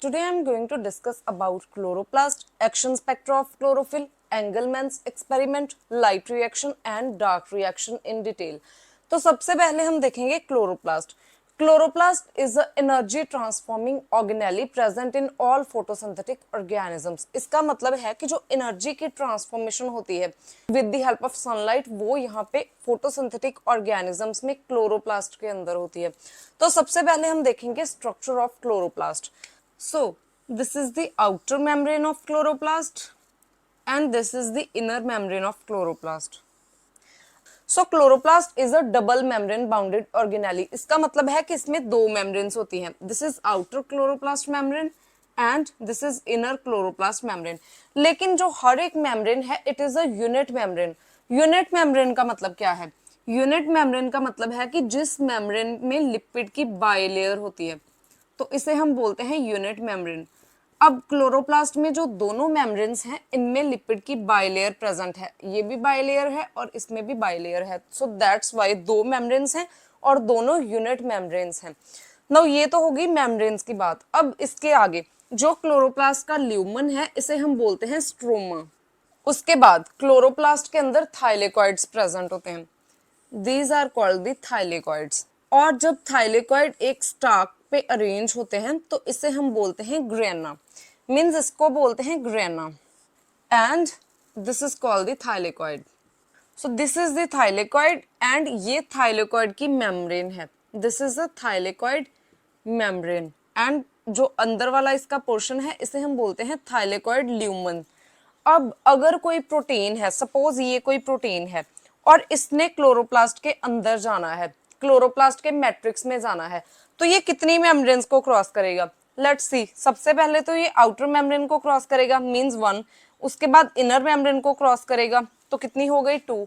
Today I am going to discuss about chloroplast, action spectra of chlorophyll, Engelmann's experiment, light reaction and dark reaction in detail. तो सबसे पहले हम देखेंगे chloroplast. Chloroplast is a energy transforming organelle present in all photosynthetic organisms. इसका मतलब है कि जो एनर्जी की ट्रांसफॉर्मेशन होती है with the help of sunlight वो यहाँ पे फोटोसिंथेटिक ऑर्गेनिजम्स में क्लोरोप्लास्ट के अंदर होती है. तो सबसे पहले हम देखेंगे structure of chloroplast. So, this is the outer membrane of chloroplast and this is the inner membrane of chloroplast. So, chloroplast is a double membrane bounded organelle. इसका मतलब है कि इसमें दो membranes होती हैं. This is outer chloroplast membrane and this is inner chloroplast membrane. लेकिन जो हर एक membrane है, it is a unit membrane. Unit membrane का मतलब क्या है? Unit membrane का मतलब है कि जिस membrane में लिपिड की बाइलेयर होती है तो इसे हम बोलते हैं यूनिट मेम्ब्रेन. अब क्लोरोप्लास्ट में जो दोनों मेम्ब्रेन्स हैं इनमें लिपिड की बाइलेयर प्रेजेंट है. ये भी बाइलेयर है और इसमें भी बाइलेयर है. सो दैट्स वाई दो मेम्ब्रेन्स हैं और दोनों यूनिट मेम्ब्रेन्स हैं. नाउ ये तो होगी मेम्ब्रेन्स की बात. अब इसके आगे जो क्लोरोप्लास्ट का ल्यूमन है इसे हम बोलते हैं स्ट्रोमा. उसके बाद क्लोरोप्लास्ट के अंदर थाइलेकॉइड्स प्रेजेंट होते हैं. These are called the thylakoids. और जब थाइलेकॉइड एक स्टाक पे अरेंज होते हैं तो इसे हम बोलते हैं ग्रेना. मींस इसको बोलते हैं grana and this is called the thylakoid. So this is the thylakoid and ये थाइलेकॉइड की मेम्ब्रेन है. This is a thylakoid membrane and जो अंदर वाला इसका पोर्शन है इसे हम बोलते हैं थाइलेकॉइड ल्यूमन. अब अगर कोई प्रोटीन है, सपोज ये कोई प्रोटीन है और इसने क्लोरोप्लास्ट के अंदर जाना है, क्लोरोप्लास्ट के मैट्रिक्स में जाना है, तो ये कितनी मेम्ब्रेन्स को क्रॉस करेगा? Let's see. सबसे पहले तो ये आउटर मेम्ब्रेन को क्रॉस करेगा, मींस 1. उसके बाद इनर मेम्ब्रेन को क्रॉस करेगा तो कितनी हो गई? 2.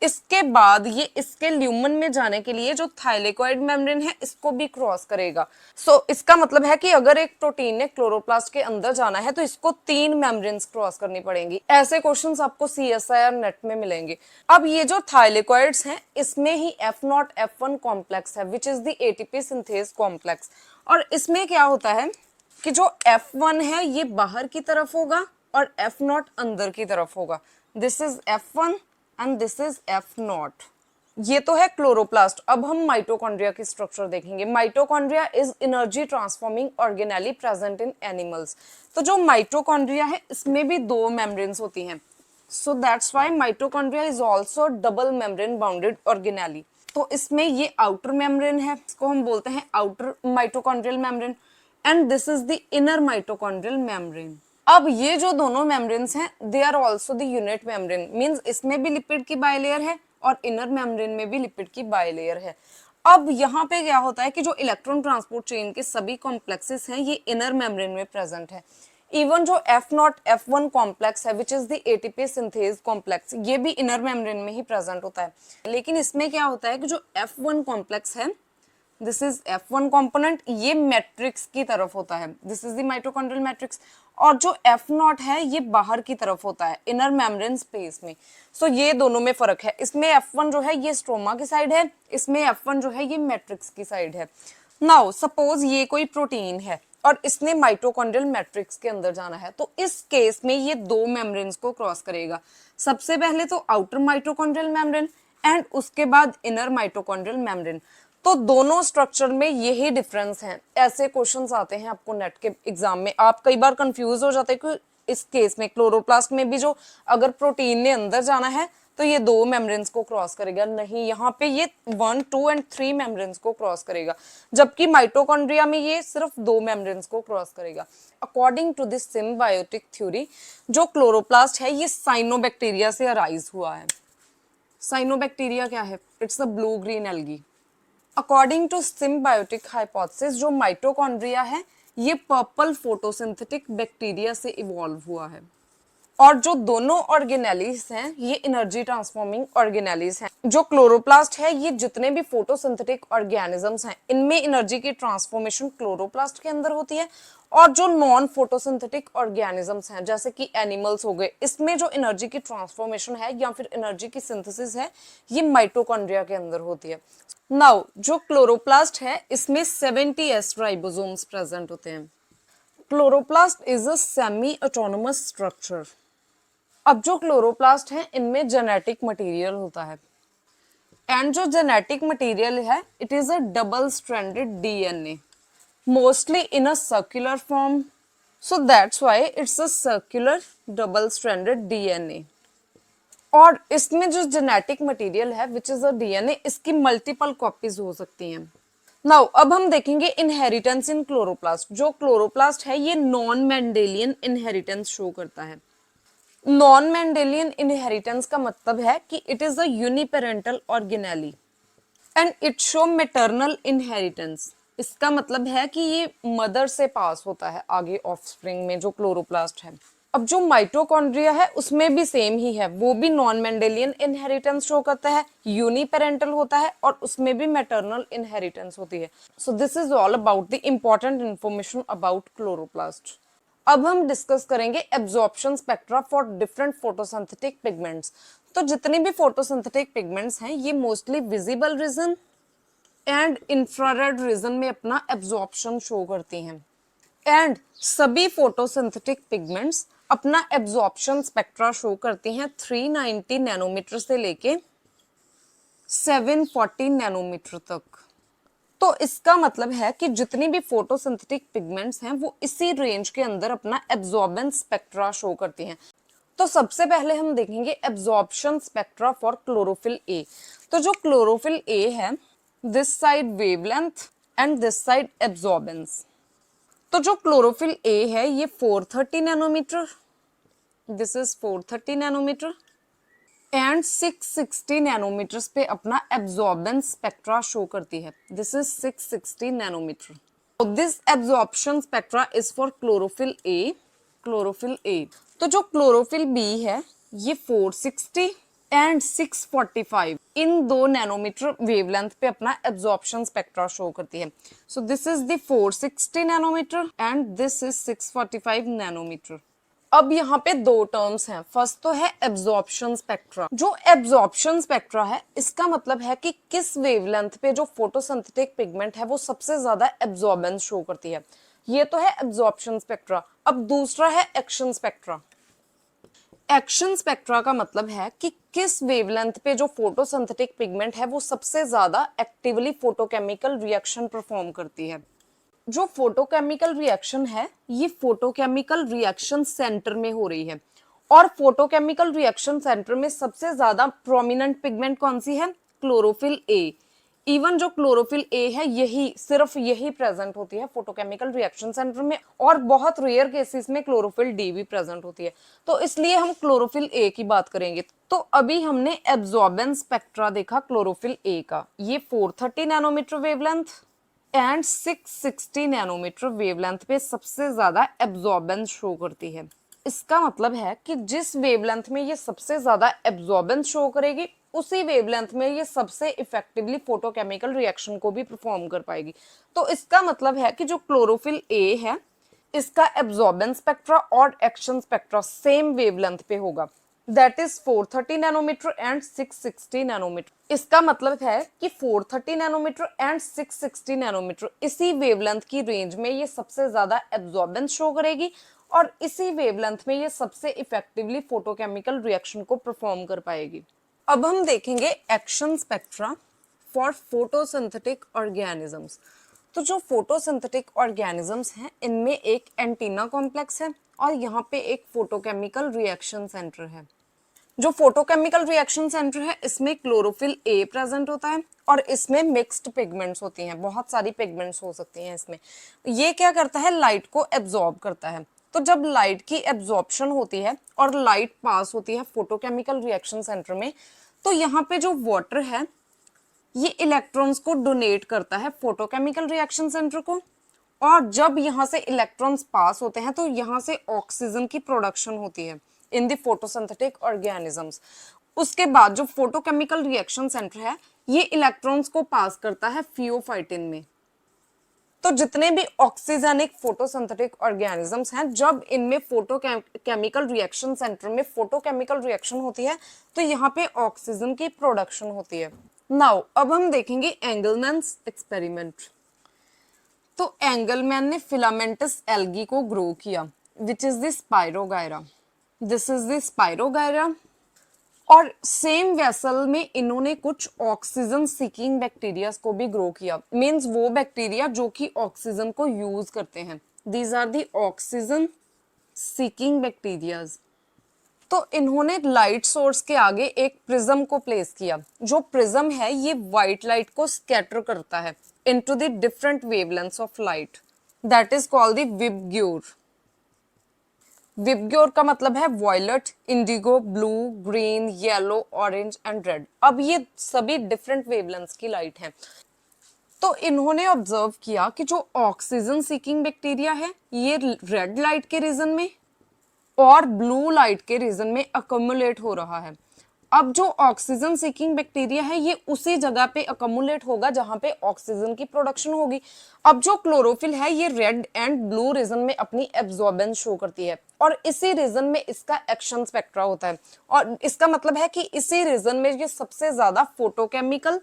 इसके बाद ये इसके ल्यूमन में जाने के लिए जो थाइलेकॉइड मेम्ब्रेन है इसको भी क्रॉस करेगा. सो इसका मतलब है कि अगर एक प्रोटीन ने क्लोरोप्लास्ट के अंदर जाना है तो इसको 3 मेम्ब्रेन्स क्रॉस करनी पड़ेंगी. ऐसे क्वेश्चंस आपको CSIR नेट में मिलेंगे. अब ये जो थाइलेकॉइड्स हैं इसमें ही F0 F1 कॉम्प्लेक्स है which is the ATP synthase complex. और इसमें क्या होता है कि जो F1 है ये बाहर की तरफ होगा और F0 अंदर की तरफ होगा. This is F1 and this is F0. ये तो है क्लोरोप्लास्ट. अब हम माइटोकॉन्ड्रिया की स्ट्रक्चर देखेंगे. Mitochondria is energy transforming organelle present in animals. तो जो माइटोकॉन्ड्रिया है इसमें भी दो मेम्ब्रेन्स होती हैं. So that's why mitochondria is also double membrane bounded organelle. तो इसमें ये आउटर मेम्ब्रेन है, इसको हम बोलते हैं outer mitochondrial membrane and this is the inner mitochondrial membrane. अब ये जो दोनों मेम्ब्रेन्स हैं they are also the unit membrane. Means इसमें भी लिपिड की बाइलेयर है और इनर मेम्ब्रेन में भी लिपिड की बाइलेयर है. अब यहाँ पे क्या होता है कि जो इलेक्ट्रॉन ट्रांसपोर्ट चेन के सभी कॉम्प्लेक्सेस हैं ये इनर मेम्ब्रेन में प्रेजेंट है. इवन जो F0 F1 कॉम्प्लेक्स है which is the ATP synthase complex ये भी इनर मेम्ब्रेन में ही प्रेजेंट होता है. लेकिन इसमें क्या होता है कि जो F1 कॉम्प्लेक्स है दिस इज F1 कंपोनेंट ये मैट्रिक्स की तरफ होता है. This is the mitochondrial matrix. और जो F0 है ये बाहर की तरफ होता है इनर मेम्ब्रेन स्पेस में. सो ये दोनों में फर्क है. इसमें F1 जो है ये स्ट्रोमा की साइड है, इसमें F1 जो है ये मैट्रिक्स की साइड है. नाउ सपोज ये कोई प्रोटीन है और इसने माइटोकॉन्ड्रियल मैट्रिक्स के अंदर जाना है तो इस केस में ये दो मेम्ब्रेन्स को क्रॉस करेगा. सबसे पहले तो आउटर माइटोकॉन्ड्रियल मेम्ब्रेन एंड उसके बाद इनर माइटोकॉन्ड्रियल मेम्ब्रेन. तो दोनों स्ट्रक्चर में यही डिफरेंस है. ऐसे क्वेश्चंस आते हैं आपको नेट के एग्जाम में. आप कई बार कंफ्यूज हो जाते हैं कि इस केस में क्लोरोप्लास्ट में भी जो अगर प्रोटीन ने अंदर जाना है तो ये दो मेम्ब्रेन्स को क्रॉस करेगा. नहीं, यहाँ पे ये 1, 2 एंड 3 मेम्ब्रेन्स को क्रॉस करेगा, जबकि माइटोकॉन्ड्रिया में ये सिर्फ 2 मेम्ब्रेन्स को क्रॉस करेगा. According to this symbiotic theory जो क्लोरोप्लास्ट है ये साइनोबैक्टीरिया से अराइज हुआ है. साइनोबैक्टीरिया क्या है? It's a blue green algae. According to symbiotic hypothesis जो माइटोकॉन्ड्रिया है ये पर्पल फोटोसिंथेटिक बैक्टीरिया से इवॉल्व हुआ है. और जो दोनों ऑर्गेनेलीज हैं ये एनर्जी ट्रांसफॉर्मिंग ऑर्गेनेलीज हैं. जो क्लोरोप्लास्ट है ये जितने भी फोटोसिंथेटिक ऑर्गेनिजम्स हैं इनमें एनर्जी की ट्रांसफॉर्मेशन क्लोरोप्लास्ट के अंदर होती है. और जो नॉन फोटोसिंथेटिक ऑर्गेनिजम्स हैं जैसे कि एनिमल्स हो गए इसमें जो एनर्जी की ट्रांसफॉर्मेशन है या फिर एनर्जी की सिंथेसिस है ये माइटोकॉन्ड्रिया के अंदर होती है. नाउ जो क्लोरोप्लास्ट है इसमें 70S राइबोसोम्स प्रेजेंट होते हैं. Chloroplast is a semi autonomous structure. अब जो क्लोरोप्लास्ट है इनमें जेनेटिक मटेरियल होता है, एंड जो जेनेटिक मटेरियल है it is a double stranded DNA, mostly in a circular form, so that's why it's a circular double stranded DNA. और इसमें जो जेनेटिक मटेरियल है विच इज अ डीएनए, इसकी multiple copies हो सकती हैं। नाउ अब हम देखेंगे इनहेरिटेंस इन क्लोरोप्लास्ट। जो क्लोरोप्लास्ट है ये नॉन मेंडेलियन इनहेरिटेंस शो करता है। नॉन मेंडेलियन इनहेरिटेंस का मतलब है कि it is a uniparental organelle and it show maternal inheritance. इसका मतलब है कि ये मदर से पास होता है आगे ऑफस्प्रिंग में, जो क्लोरोप्लास्ट है। अब जो माइटोकॉन्ड्रिया है उसमें भी सेम ही है, वो भी नॉन मेंडेलियन इनहेरिटेंस शो करता है, यूनिपेरेंटल होता है और उसमें भी मैटरनल इनहेरिटेंस होती है। So this is all about the important information about chloroplast. अब हम डिस्कस करेंगे absorption spectra for different photosynthetic pigments. तो जितने भी फोटोसिंथेटिक पिगमेंट्स हैं ये mostly visible region and infrared reason में अपना एब्जॉर्प्शन शो करती हैं। एंड सभी फोटोसिंथेटिक पिगमेंट्स अपना एब्जॉर्प्शन स्पेक्ट्रा शो करती हैं 390 नैनोमीटर से लेके 740 नैनोमीटर तक। तो इसका मतलब है कि जितनी भी फोटोसिंथेटिक पिगमेंट्स हैं वो इसी रेंज के अंदर अपना एब्जॉर्बेंस स्पेक्ट्रा शो करती हैं। तो सबसे पहले हम देखेंगे absorption spectra for chlorophyll A. तो जो क्लोरोफिल ए है, this side wavelength and this side absorbance. तो जो क्लोरोफिल ए है ये 430 nanometer, this is 430 nanometer and 660 nanometers पे अपना एब्जॉर्बेंस स्पेक्ट्रा शो करती है, this is 660 nanometer. This absorption spectra is for chlorophyll A. Chlorophyll A, तो जो क्लोरोफिल बी है ये 460 एंड 645 इन 2 नैनोमीटर वेवलेंथ पे अपना एब्जॉर्प्शन स्पेक्ट्रा शो करती है। So this is the 460 nanometer and this is 645 nanometer. अब यहाँ पे दो टर्म्स हैं, फर्स्ट तो है एब्जॉर्प्शन स्पेक्ट्रा। जो एब्जॉर्प्शन स्पेक्ट्रा है इसका मतलब है कि किस वेवलेंथ पे जो फोटोसिंथेटिक पिगमेंट है वो सबसे ज्यादा एब्जॉर्बेंस शो करती है, ये तो है एब्जॉर्प्शन स्पेक्ट्रा। अब दूसरा है एक्शन स्पेक्ट्रा। एक्शन स्पेक्ट्रा का मतलब है कि किस वेवलेंथ पे जो फोटोसिंथेटिक पिगमेंट है वो सबसे ज्यादा एक्टिवली फोटोकेमिकल रिएक्शन परफॉर्म करती है। जो फोटोकेमिकल रिएक्शन है ये फोटोकेमिकल रिएक्शन सेंटर में हो रही है, और फोटोकेमिकल रिएक्शन सेंटर में सबसे ज्यादा प्रोमिनेंट पिगमेंट कौन सी है, क्लोरोफिल ए। इवन जो क्लोरोफिल ए है यही सिर्फ यही प्रेजेंट होती है फोटोकेमिकल रिएक्शन सेंटर में, और बहुत रेयर केसेस में क्लोरोफिल डी भी प्रेजेंट होती है। तो इसलिए हम क्लोरोफिल ए की बात करेंगे। तो अभी हमने एब्जॉर्बेंस स्पेक्ट्रा देखा क्लोरोफिल ए का, ये 430 nanometer wavelength and 660 nanometer wavelength पे सबसे ज्यादा एब्जॉर्बेंस शो करती है। इसका मतलब है कि जिस वेवलेंथ में ये सबसे ज्यादा एब्जॉर्बेंस शो करेगी उसी वेवलेंथ में ये सबसे इफेक्टिवली फोटोकेमिकल रिएक्शन को भी परफॉर्म कर पाएगी। तो इसका मतलब है कि जो क्लोरोफिल ए है इसका एब्जॉर्बेंस स्पेक्ट्रा और एक्शन स्पेक्ट्रा सेम वेवलेंथ पे होगा, that is 430 nanometer and 660 nanometer. इसका मतलब है कि 430 नैनोमीटर एंड 660 नैनोमीटर इसी वेवलेंथ की रेंज में ये सबसे ज्यादा एब्जॉर्बेंस शो करेगी और इसी वेवलेंथ में ये सबसे इफेक्टिवली फोटोकेमिकल रिएक्शन को परफॉर्म कर पाएगी। अब हम देखेंगे action spectra for photosynthetic organisms. तो जो फोटोसिंथेटिक ऑर्गेनिजम्स हैं इनमें एक एंटीना कॉम्प्लेक्स है और यहाँ पे एक फोटोकेमिकल रिएक्शन सेंटर है। जो फोटोकेमिकल रिएक्शन सेंटर है इसमें क्लोरोफिल ए प्रेजेंट होता है और इसमें मिक्स्ड पिगमेंट्स होती हैं, बहुत सारी पिगमेंट्स हो सकती हैं इसमें। ये क्या करता है, लाइट को एब्जॉर्ब करता है। तो जब लाइट की एब्जॉर्प्शन होती है और लाइट पास होती है फोटोकेमिकल रिएक्शन सेंटर में, तो यहाँ पे जो वाटर है ये इलेक्ट्रॉन्स को डोनेट करता है फोटोकेमिकल रिएक्शन सेंटर को, और जब यहाँ से इलेक्ट्रॉन्स पास होते हैं तो यहाँ से ऑक्सीजन की प्रोडक्शन होती है इन द फोटोसिंथेटिक ऑर्गेनिजम्स। उसके बाद जो फोटोकेमिकल रिएक्शन सेंटर है ये इलेक्ट्रॉन्स को पास करता है फियोफाइटिन में। तो जितने भी ऑक्सीजनिक फोटोसिंथेटिक ऑर्गेनिजम्स हैं जब इनमें फोटोकेमिकल रिएक्शन सेंटर में फोटोकेमिकल रिएक्शन होती है तो यहाँ पे ऑक्सीजन की प्रोडक्शन होती है। नाउ अब हम देखेंगे एंगलमैन्स एक्सपेरिमेंट। तो एंगलमैन ने फिलामेंटस एल्गी को ग्रो किया, which is the spirogyra. This is the spirogyra. और सेम वेसल में इन्होंने कुछ ऑक्सीजन सीकिंग बैक्टीरिया को भी ग्रो किया, मींस वो बैक्टीरिया जो कि ऑक्सीजन को यूज करते हैं। These are the oxygen seeking bacterias. तो इन्होंने लाइट सोर्स के आगे एक प्रिज्म को प्लेस किया। जो प्रिज्म है ये व्हाइट लाइट को स्कैटर करता है into the different wavelengths of light, that is called the VIBGYOR. VIBGYOR का मतलब है violet, indigo, blue, green, yellow, orange and red. अब ये सभी डिफरेंट वेवलेंथ्स की लाइट हैं। तो इन्होंने ऑब्जर्व किया कि जो ऑक्सीजन सीकिंग बैक्टीरिया है ये रेड लाइट के रीजन में और ब्लू लाइट के रीजन में अकोमुलेट हो रहा है। अब जो ऑक्सीजन सीकिंग बैक्टीरिया है ये उसी जगह पे अकोमुलेट होगा जहां पे ऑक्सीजन की प्रोडक्शन होगी। अब जो क्लोरोफिल है ये रेड एंड ब्लू रीजन में अपनी एब्जॉर्बेंस शो करती है और इसी रीजन में इसका एक्शन स्पेक्ट्रा होता है। और इसका मतलब है कि इसी रीजन में ये सबसे ज्यादा फोटोकेमिकल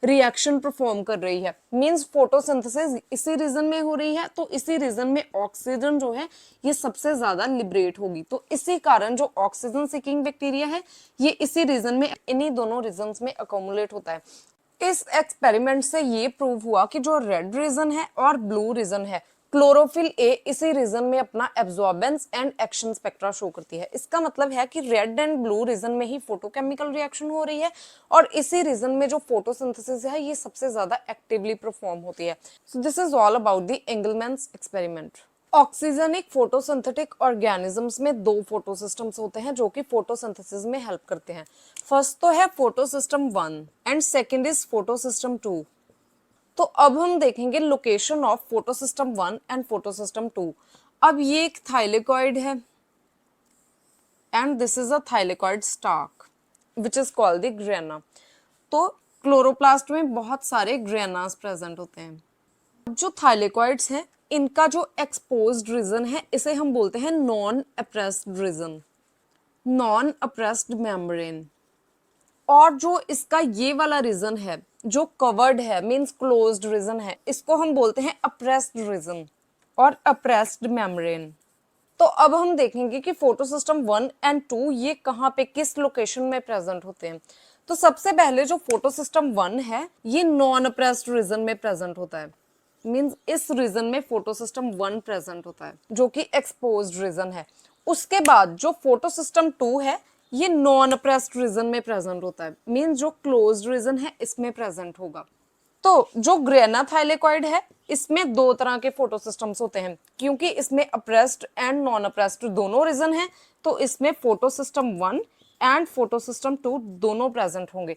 रिएक्शन परफॉर्म कर रही है, मींस फोटोसिंथेसिस इसी रीजन में हो रही है। तो इसी रीजन में ऑक्सीजन जो है ये सबसे ज्यादा लिबरेट होगी। तो इसी कारण जो ऑक्सीजन सीकिंग बैक्टीरिया है ये इसी रीजन में, इन्हीं दोनों रीजन्स में अकोमुलेट होता है। इस एक्सपेरिमेंट से ये प्रूव हुआ कि जो रेड रीजन है और ब्लू रीजन है, क्लोरोफिल ए इसी रीजन में अपना absorbance and action spectra show करती है। इसका मतलब है कि रेड एंड ब्लू रीजन में ही फोटोकेमिकल रिएक्शन हो रही है और इसी रीजन में जो फोटोसिंथेसिस है ये सबसे ज्यादा एक्टिवली परफॉर्म होती है। So this is all about the Engelmann's experiment. Oxygenic photosynthetic organisms में दो फोटोसिस्टम्स होते हैं जो कि फोटोसिंथेसिस में हेल्प करते हैं। फर्स्ट तो है photosystem 1 and second is photosystem 2। तो अब हम देखेंगे location of photosystem 1 and photosystem 2। अब ये एक थाइलेकॉइड है and this is a thylakoid stack which is called the grana. तो क्लोरोप्लास्ट में बहुत सारे ग्रेनास प्रेजेंट होते हैं। जो थाइलेकॉइड्स हैं इनका जो एक्सपोज्ड रीजन है इसे हम बोलते हैं non appressed region, non appressed membrane. और जो इसका ये वाला रीजन है जो कवर्ड है, मींस क्लोज्ड रीजन है, इसको हम बोलते हैं अप्रेस्ड रीजन और अप्रेस्ड मेम्ब्रेन। तो अब हम देखेंगे कि फोटोसिस्टम 1 एंड 2 ये कहाँ पे किस लोकेशन में प्रेजेंट होते हैं। तो सबसे पहले जो फोटोसिस्टम 1 है ये नॉन अप्रेस्ड रीजन में प्रेजेंट होता है, मींस इस रीजन में फोटोसिस्टम 1 प्रेजेंट होता है जो कि एक्सपोज्ड रीजन है। उसके बाद जो फोटोसिस्टम 2 है ये नॉन अप्रेस्ड रीजन में प्रेजेंट होता है, मींस जो क्लोज्ड रीजन है इसमें प्रेजेंट होगा। तो जो ग्रेना थाइलेकॉइड है इसमें दो तरह के फोटोसिस्टम्स होते हैं, क्योंकि इसमें अप्रेस्ड एंड नॉन अप्रेस्ड दोनों रीजन है। तो इसमें फोटोसिस्टम 1 एंड फोटोसिस्टम 2 दोनों प्रेजेंट होंगे।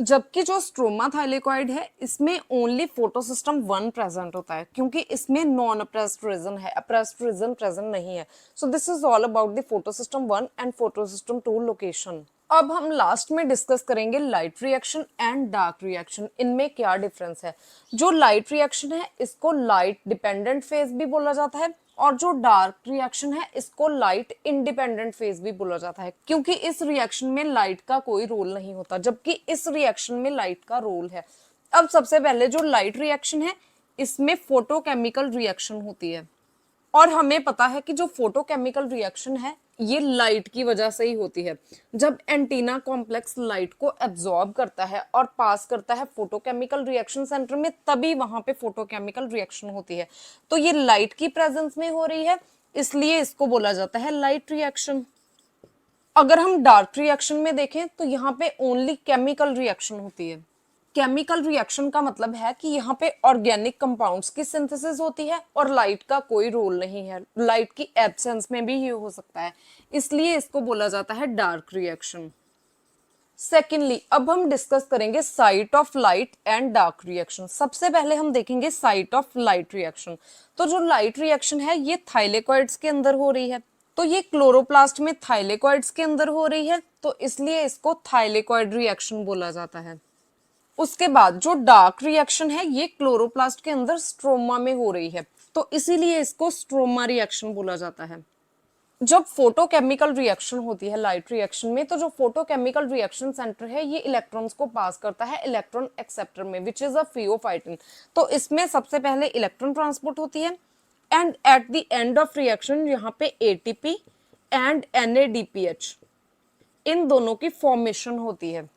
जबकि जो स्ट्रोमा थाइलेकॉइड है इसमें ओनली फोटोसिस्टम 1 प्रेजेंट होता है, क्योंकि इसमें नॉन अप्रेस्ड रीजन है, अप्रेस्ड रीजन प्रेजेंट नहीं है। So this is all about the photosystem 1 and photosystem 2 location. अब हम लास्ट में डिस्कस करेंगे light reaction and dark reaction, इनमें क्या डिफरेंस है। जो लाइट रिएक्शन है इसको लाइट डिपेंडेंट फेज भी बोला जाता है और जो डार्क रिएक्शन है इसको लाइट इंडिपेंडेंट फेज भी बोला जाता है, क्योंकि इस रिएक्शन में लाइट का कोई रोल नहीं होता जबकि इस रिएक्शन में लाइट का रोल है। अब सबसे पहले जो लाइट रिएक्शन है इसमें फोटोकेमिकल रिएक्शन होती है और हमें पता है कि जो फोटोकेमिकल रिएक्शन है ये लाइट की वजह से ही होती है। जब एंटीना कॉम्प्लेक्स लाइट को एब्जॉर्ब करता है और पास करता है फोटोकेमिकल रिएक्शन सेंटर में तभी वहां पे फोटोकेमिकल रिएक्शन होती है। तो ये लाइट की प्रेजेंस में हो रही है इसलिए इसको बोला जाता है लाइट रिएक्शन। अगर हम डार्क रिएक्शन में देखें तो यहाँ पे ओनली केमिकल रिएक्शन होती है। केमिकल रिएक्शन का मतलब है कि यहाँ पे ऑर्गेनिक कंपाउंड्स की सिंथेसिस होती है और लाइट का कोई रोल नहीं है, लाइट की एब्सेंस में भी ये हो सकता है, इसलिए इसको बोला जाता है डार्क रिएक्शन। सेकेंडली अब हम डिस्कस करेंगे site of light and dark reaction. सबसे पहले हम देखेंगे साइट ऑफ लाइट रिएक्शन। तो जो लाइट रिएक्शन है ये थाइलेकॉइड्स के अंदर हो रही है, तो ये क्लोरोप्लास्ट में थाइलेकॉइड्स के अंदर हो रही है, तो इसलिए इसको थाइलेकॉइड रिएक्शन बोला जाता है। उसके बाद जो डार्क रिएक्शन है ये क्लोरोप्लास्ट के अंदर स्ट्रोमा में हो रही है, तो इसीलिए इसको स्ट्रोमा रिएक्शन बोला जाता है। जब फोटोकेमिकल रिएक्शन होती है लाइट रिएक्शन में, तो जो फोटोकेमिकल रिएक्शन सेंटर है ये इलेक्ट्रॉन्स को पास करता है इलेक्ट्रॉन एक्सेप्टर में, विच इज अ फियोफाइटिन। तो इसमें सबसे पहले इलेक्ट्रॉन ट्रांसपोर्ट होती है and at the end of reaction यहाँ पे एटीपी एंड NADPH इन दोनों की फॉर्मेशन होती है।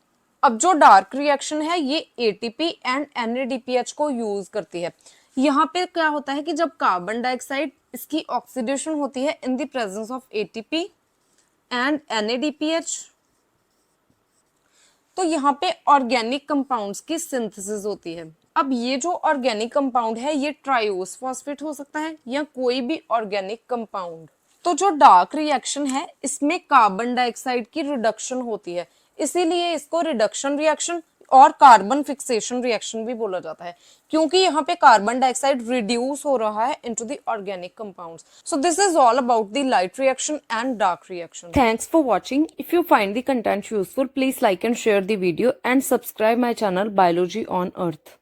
अब जो डार्क रिएक्शन है ये एटीपी एंड NADPH को यूज करती है। यहाँ पे क्या होता है कि जब कार्बन डाइऑक्साइड इसकी ऑक्सीडेशन होती है in the presence of ATP and NADPH, तो यहाँ पे ऑर्गेनिक कंपाउंड्स की सिंथेसिस होती है। अब ये जो ऑर्गेनिक कंपाउंड है ये ट्राइओस फॉस्फेट हो सकता है या कोई भी ऑर्गेनिक कंपाउंड। तो जो डार्क रिएक्शन है इसमें कार्बन डाइऑक्साइड की रिडक्शन होती है, इसीलिए इसको रिडक्शन रिएक्शन और कार्बन फिक्सेशन रिएक्शन भी बोला जाता है, क्योंकि यहाँ पे कार्बन डाइऑक्साइड रिड्यूस हो रहा है into the organic compounds. So this is all about the light reaction and dark reaction. Thanks for watching. If you find the content useful, please like and share the video and subscribe my channel biology on earth.